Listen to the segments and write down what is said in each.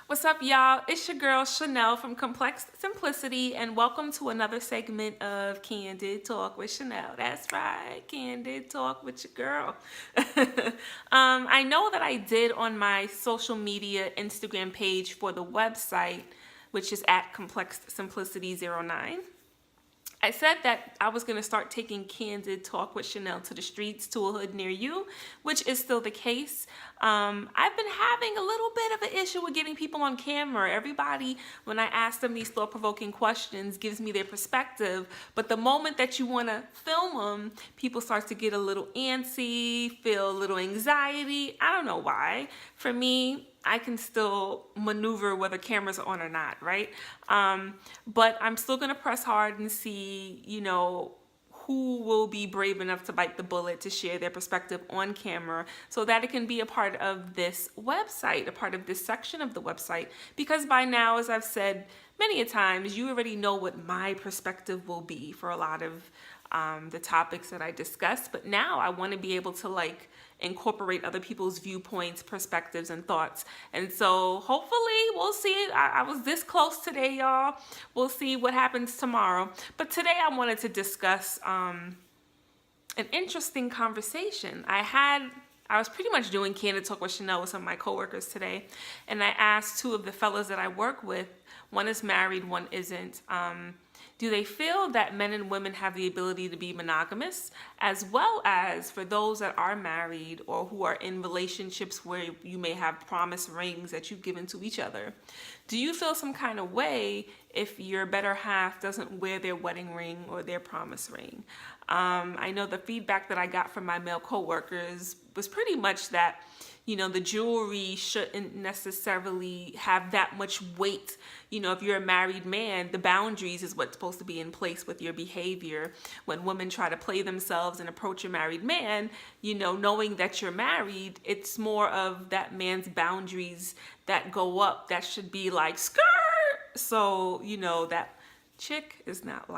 What's up, y'all? It's your girl Chanel from Complex Simplicity, and welcome to another segment of Candid Talk with Chanel. That's right, Candid Talk with your girl. I know that I did on my social media Instagram page for the website, which is at Complex Simplicity 09. I said that I was going to start taking Candid Talk with Chanel to the streets, to a hood near you, which is still the case. I've been having a little bit of an issue with getting people on camera. Everybody, when I ask them these thought-provoking questions, gives me their perspective. But the moment that you want to film them, people start to get a little antsy, feel a little anxiety. I don't know why. For me, I can still maneuver whether cameras are on or not, right? But I'm still going to press hard and see, who will be brave enough to bite the bullet to share their perspective on camera so that it can be a part of this website, a part of this section of the website. Because by now, as I've said many a times, you already know what my perspective will be for a lot of the topics that I discuss. But now I want to be able to incorporate other people's viewpoints, perspectives, and thoughts. And so hopefully we'll see. I was this close today, y'all. We'll see what happens tomorrow. But today I wanted to discuss an interesting conversation. I was pretty much doing Candid Talk with Chanel with some of my coworkers today. And I asked two of the fellas that I work with, one is married, one isn't, do they feel that men and women have the ability to be monogamous, as well as for those that are married or who are in relationships where you may have promise rings that you've given to each other? Do you feel some kind of way if your better half doesn't wear their wedding ring or their promise ring? I know the feedback that I got from my male coworkers was pretty much that, the jewelry shouldn't necessarily have that much weight. If you're a married man, the boundaries is what's supposed to be in place with your behavior. When women try to play themselves and approach a married man, knowing that you're married, it's more of that man's boundaries that go up. That should be like, skirt! So, that chick is not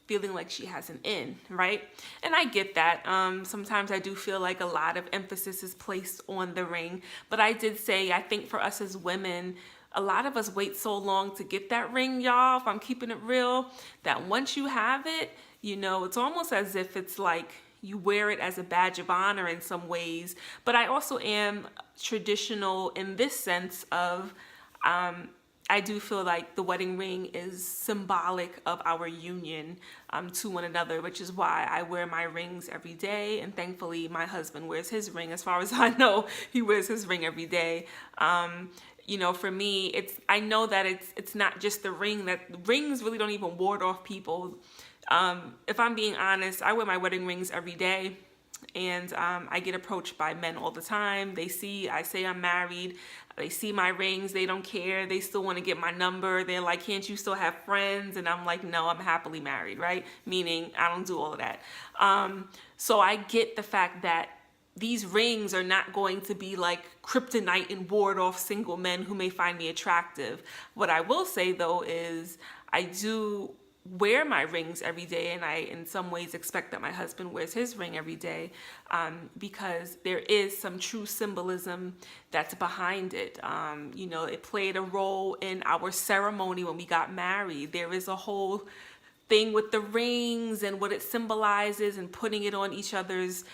feeling like she has an in, right? And I get that. Sometimes I do feel like a lot of emphasis is placed on the ring. But I did say, I think for us as women, a lot of us wait so long to get that ring, y'all, if I'm keeping it real, that once you have it, it's almost as if it's like you wear it as a badge of honor in some ways. But I also am traditional in this sense of, I do feel like the wedding ring is symbolic of our union to one another, which is why I wear my rings every day. And thankfully, my husband wears his ring. As far as I know, he wears his ring every day. For me, I know that it's not just the ring. That rings really don't even ward off people. If I'm being honest, I wear my wedding rings every day. And I get approached by men all the time. I say I'm married. They see my rings. They don't care. They still want to get my number. They're like, can't you still have friends? And I'm like, no, I'm happily married, right? Meaning I don't do all of that. So I get the fact that these rings are not going to be like kryptonite and ward off single men who may find me attractive. What I will say, though, is I do wear my rings every day, and I in some ways expect that my husband wears his ring every day, because there is some true symbolism that's behind it. It played a role in our ceremony when we got married. There is a whole thing with the rings and what it symbolizes and putting it on each other's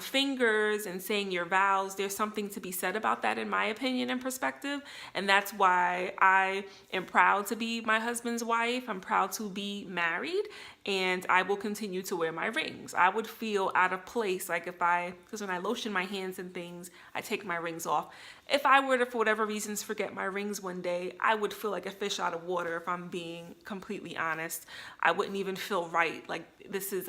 fingers and saying your vows. There's something to be said about that, in my opinion and perspective. And that's why I am proud to be my husband's wife. I'm proud to be married, and I will continue to wear my rings. I would feel out of place, because when I lotion my hands and things, I take my rings off. If I were to, for whatever reasons, forget my rings one day, I would feel like a fish out of water, if I'm being completely honest. I wouldn't even feel right. This is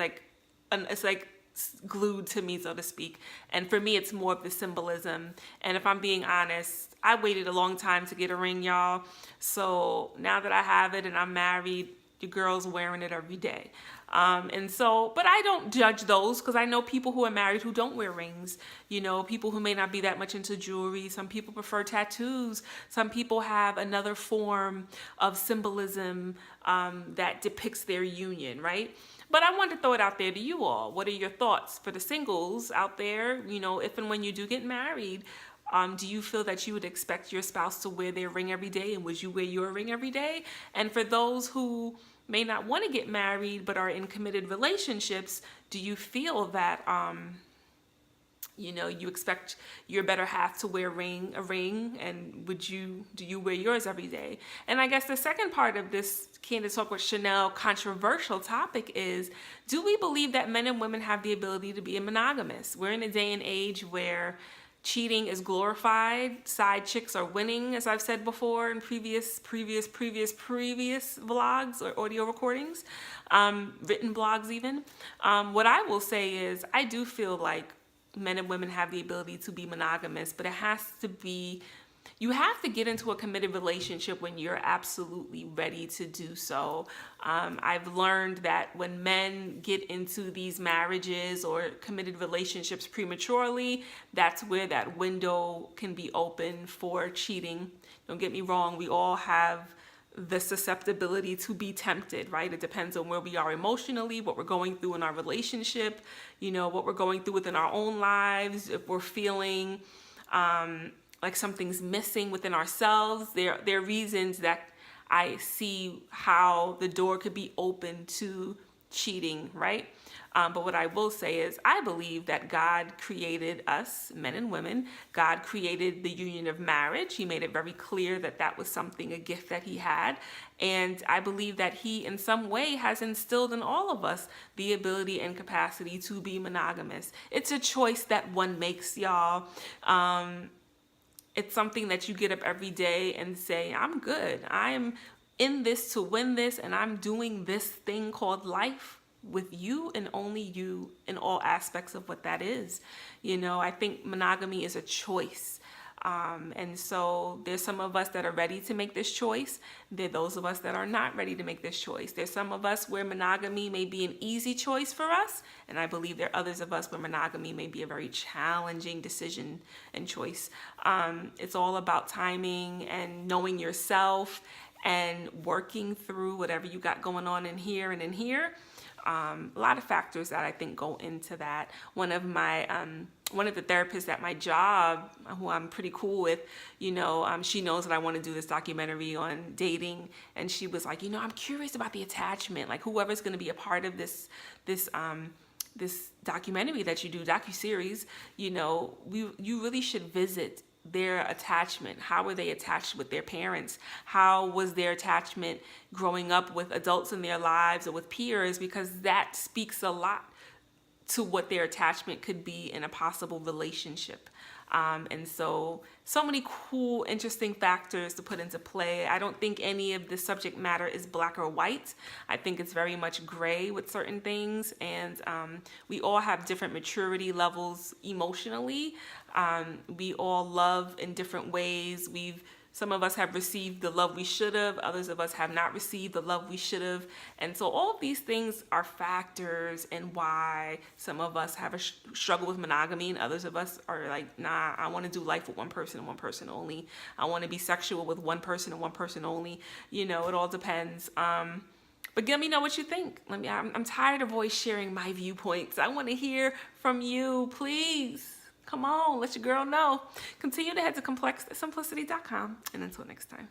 it's glued to me, so to speak. And for me, it's more of the symbolism. And if I'm being honest, I waited a long time to get a ring, y'all. So now that I have it and I'm married, your girl's wearing it every day. But I don't judge those, because I know people who are married who don't wear rings. People who may not be that much into jewelry. Some people prefer tattoos. Some people have another form of symbolism that depicts their union, right? But I wanted to throw it out there to you all. What are your thoughts for the singles out there? If and when you do get married, Do you feel that you would expect your spouse to wear their ring every day, and would you wear your ring every day? And for those who may not want to get married but are in committed relationships, do you feel that you expect your better half to wear a ring, and do you wear yours every day? And I guess the second part of this Candid Talk with Chanel controversial topic is, do we believe that men and women have the ability to be monogamous? We're in a day and age where cheating is glorified. Side chicks are winning, as I've said before in previous vlogs or audio recordings, written blogs even. What I will say is, I do feel like men and women have the ability to be monogamous, but you have to get into a committed relationship when you're absolutely ready to do so. I've learned that when men get into these marriages or committed relationships prematurely, that's where that window can be open for cheating. Don't get me wrong, we all have the susceptibility to be tempted, right? It depends on where we are emotionally, what we're going through in our relationship, what we're going through within our own lives. If we're feeling like something's missing within ourselves, there are reasons that I see how the door could be open to cheating, right? But what I will say is, I believe that God created us, men and women. God created the union of marriage. He made it very clear that that was a gift that he had. And I believe that he, in some way, has instilled in all of us the ability and capacity to be monogamous. It's a choice that one makes, y'all. It's something that you get up every day and say, I'm good. I am in this to win this, and I'm doing this thing called life with you and only you in all aspects of what that is. I think monogamy is a choice. And so there's some of us that are ready to make this choice. There are those of us that are not ready to make this choice. There's some of us where monogamy may be an easy choice for us. And I believe there are others of us where monogamy may be a very challenging decision and choice. It's all about timing and knowing yourself and working through whatever you got going on in here and in here. A lot of factors that I think go into that. One of the therapists at my job, who I'm pretty cool with, she knows that I want to do this documentary on dating, and she was like, I'm curious about the attachment. Like, whoever's going to be a part of this documentary that you do, docuseries, you really should visit their attachment. How were they attached with their parents? How was their attachment growing up with adults in their lives or with peers? Because that speaks a lot to what their attachment could be in a possible relationship. And so many cool, interesting factors to put into play. I don't think any of the subject matter is black or white. I think it's very much gray with certain things. And we all have different maturity levels emotionally. We all love in different ways. Some of us have received the love we should have. Others of us have not received the love we should have. And so all of these things are factors in why some of us have a struggle with monogamy, and others of us are like, nah, I want to do life with one person and one person only. I want to be sexual with one person and one person only. It all depends. But let me know what you think. I'm tired of always sharing my viewpoints. I want to hear from you, please. Come on, let your girl know. Continue to head to complexsimplicity.com. And until next time.